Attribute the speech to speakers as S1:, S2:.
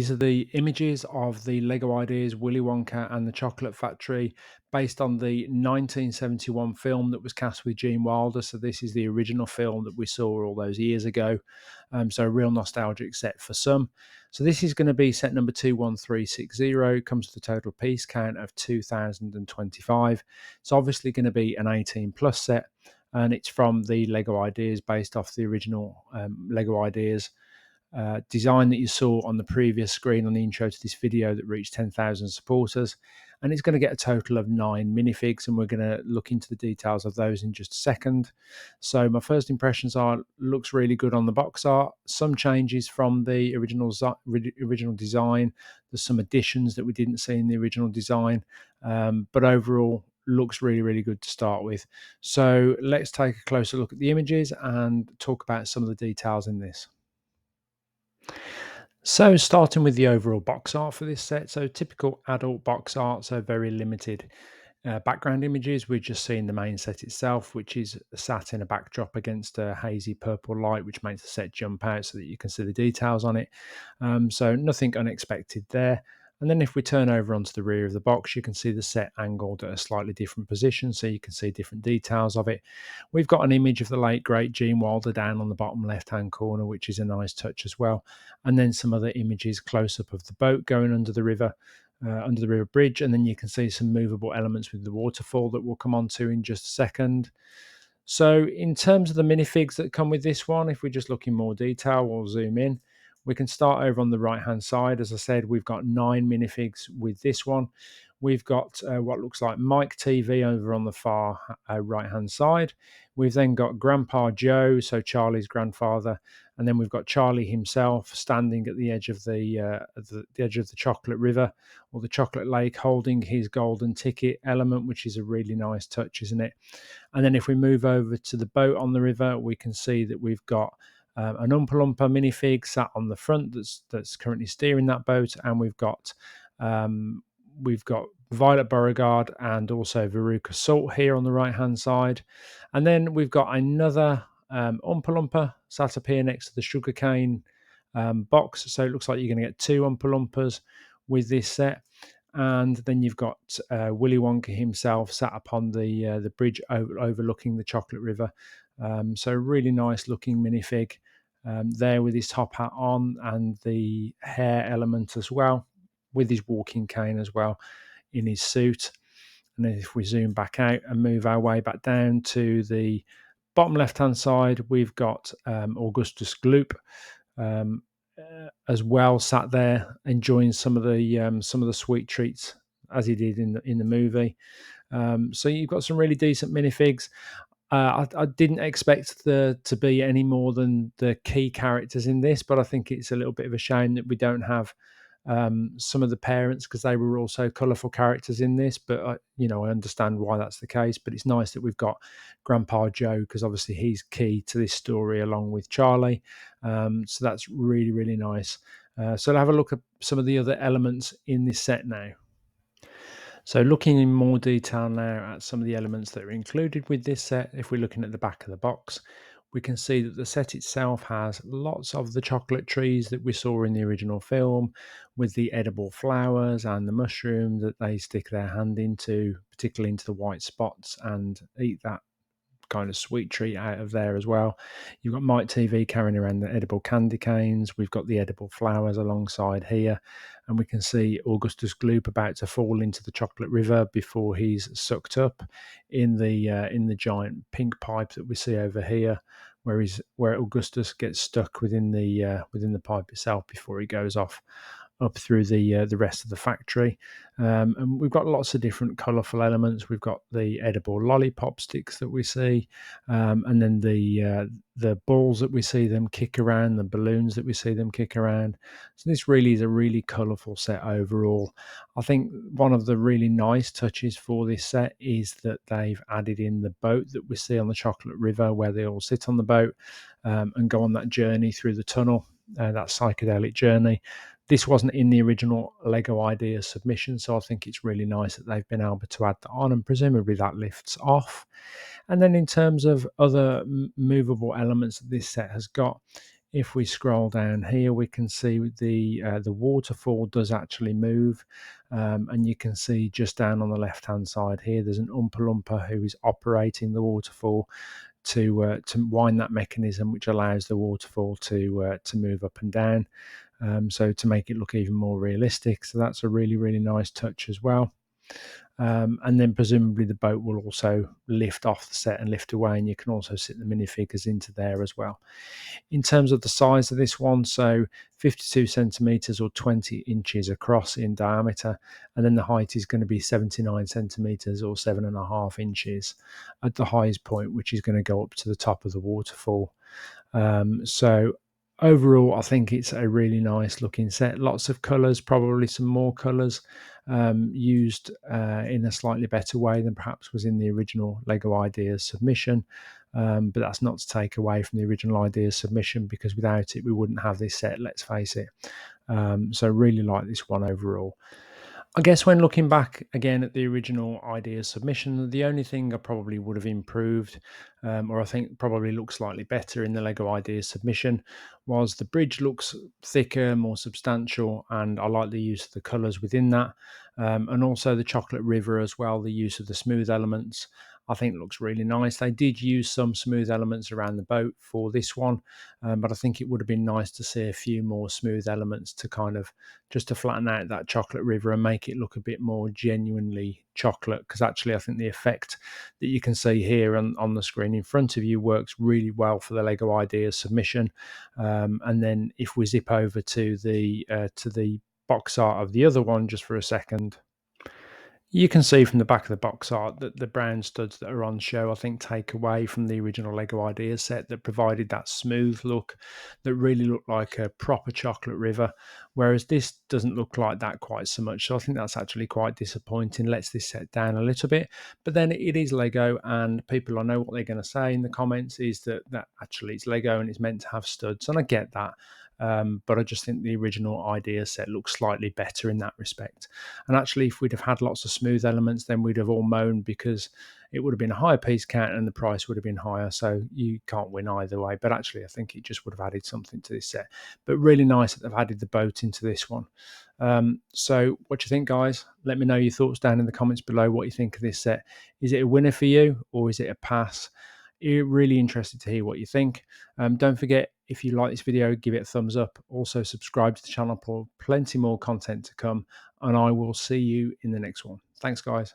S1: These are the images of the Lego ideas Willy Wonka and the Chocolate Factory based on the 1971 film that was cast with Gene Wilder. So, this is the original film that we saw all those years ago. So, a real nostalgic set for some. So, this is going to be set number 21360. Comes with a total piece count of 2025. It's obviously going to be an 18 plus set, and it's from the Lego ideas based off the original Lego ideas design that you saw on the previous screen on the intro to this video that reached 10,000 supporters. And it's going to get a total of 9 minifigs, and we're going to look into the details of those in just a second. So my first impressions are, looks really good on the box art. Some changes from the original design. There's some additions that we didn't see in the original design, but overall looks really, really good to start with. So let's take a closer look at the images and talk about some of the details in this. So, starting with the overall box art for this set, so typical adult box art, so very limited background images. We're just seeing the main set itself, which is sat in a backdrop against a hazy purple light, which makes the set jump out so that you can see the details on it. So, nothing unexpected there. And then if we turn over onto the rear of the box, you can see the set angled at a slightly different position, so you can see different details of it. We've got an image of the late great Gene Wilder down on the bottom left-hand corner, which is a nice touch as well. And then some other images close up of the boat going under the river bridge, and then you can see some movable elements with the waterfall that we'll come on to in just a second. So in terms of the minifigs that come with this one, if we just look in more detail, we'll zoom in. We can start over on the right hand side. As I said, we've got 9 minifigs with this one. We've got what looks like Mike Teavee over on the far right hand side. We've then got Grandpa Joe, so Charlie's grandfather, and then we've got Charlie himself standing at the edge of the edge of the chocolate river or the chocolate lake, holding his golden ticket element, which is a really nice touch, isn't it? And then if we move over to the boat on the river, we can see that we've got an Oompa Loompa minifig sat on the front that's currently steering that boat, and we've got Violet Beauregarde and also Veruca Salt here on the right hand side, and then we've got another Oompa Loompa sat up here next to the sugarcane box. So it looks like you're going to get 2 Oompa Loompas with this set. And then you've got Willy Wonka himself sat upon the bridge overlooking the chocolate river. So really nice looking minifig there with his top hat on and the hair element as well, with his walking cane as well in his suit. And then if we zoom back out and move our way back down to the bottom left hand side, we've got Augustus Gloop. As well, sat there enjoying some of the sweet treats as he did in the movie. So you've got some really decent minifigs. I didn't expect there to be any more than the key characters in this, but I think it's a little bit of a shame that we don't have some of the parents, because they were also colourful characters in this. But I understand why that's the case. But it's nice that we've got Grandpa Joe, because obviously he's key to this story along with Charlie. So that's really, really nice. So have a look at some of the other elements in this set now. So looking in more detail now at some of the elements that are included with this set, if we're looking at the back of the box, we can see that the set itself has lots of the chocolate trees that we saw in the original film, with the edible flowers and the mushroom that they stick their hand into, particularly into the white spots, and eat that kind of sweet treat out of there as well. You've got Mike Teavee carrying around the edible candy canes. We've got the edible flowers alongside here, and we can see Augustus Gloop about to fall into the chocolate river before he's sucked up in the giant pink pipe that we see over here, where Augustus gets stuck within the pipe itself before he goes off up through the rest of the factory. And we've got lots of different colourful elements. We've got the edible lollipop sticks that we see, and then the balls that we see them kick around, the balloons that we see them kick around. So this really is a really colourful set overall. I think one of the really nice touches for this set is that they've added in the boat that we see on the chocolate river, where they all sit on the boat and go on that journey through the tunnel, that psychedelic journey. This wasn't in the original Lego idea submission, so I think it's really nice that they've been able to add that on, and presumably that lifts off. And then in terms of other movable elements that this set has got, If we scroll down here, we can see the waterfall does actually move, and you can see just down on the left hand side here, there's an Oompa Loompa who is operating the waterfall to wind that mechanism, which allows the waterfall to move up and down. So to make it look even more realistic. So that's a really nice touch as well. And then presumably the boat will also lift off the set and lift away, and you can also sit the minifigures into there as well. In terms of the size of this one, so 52 centimeters or 20 inches across in diameter, and then the height is going to be 79 centimeters or 7.5 inches at the highest point, which is going to go up to the top of the waterfall. So overall, I think it's a really nice looking set. Lots of colors, probably some more colors used in a slightly better way than perhaps was in the original Lego Ideas submission. But that's not to take away from the original Ideas submission, because without it, we wouldn't have this set, let's face it. So really like this one overall. I guess when looking back again at the original idea submission, the only thing I probably would have improved, or I think probably looks slightly better in the Lego Ideas submission, was the bridge looks thicker, more substantial, and I like the use of the colours within that. And also the chocolate river as well, the use of the smooth elements, I think looks really nice. They did use some smooth elements around the boat for this one, but I think it would have been nice to see a few more smooth elements to kind of just to flatten out that chocolate river and make it look a bit more genuinely chocolate. Because actually, I think the effect that you can see here on the screen in front of you works really well for the Lego Ideas submission. And then if we zip over to the box art of the other one just for a second, you can see from the back of the box art that the brown studs that are on show, I think, take away from the original Lego Ideas set that provided that smooth look that really looked like a proper chocolate river, whereas this doesn't look like that quite so much. So I think that's actually quite disappointing. Lets this set down a little bit, but then it is Lego, and people, I know what they're going to say in the comments is that actually it's Lego and it's meant to have studs, and I get that. But I just think the original idea set looks slightly better in that respect. And actually, if we'd have had lots of smooth elements, then we'd have all moaned because it would have been a higher piece count and the price would have been higher. So you can't win either way. But actually, I think it just would have added something to this set. But really nice that they've added the boat into this one. So what do you think, guys? Let me know your thoughts down in the comments below, what you think of this set. Is it a winner for you, or is it a pass? Really interested to hear what you think. Don't forget, if you like this video, give it a thumbs up. Also subscribe to the channel for plenty more content to come, and I will see you in the next one. Thanks, guys.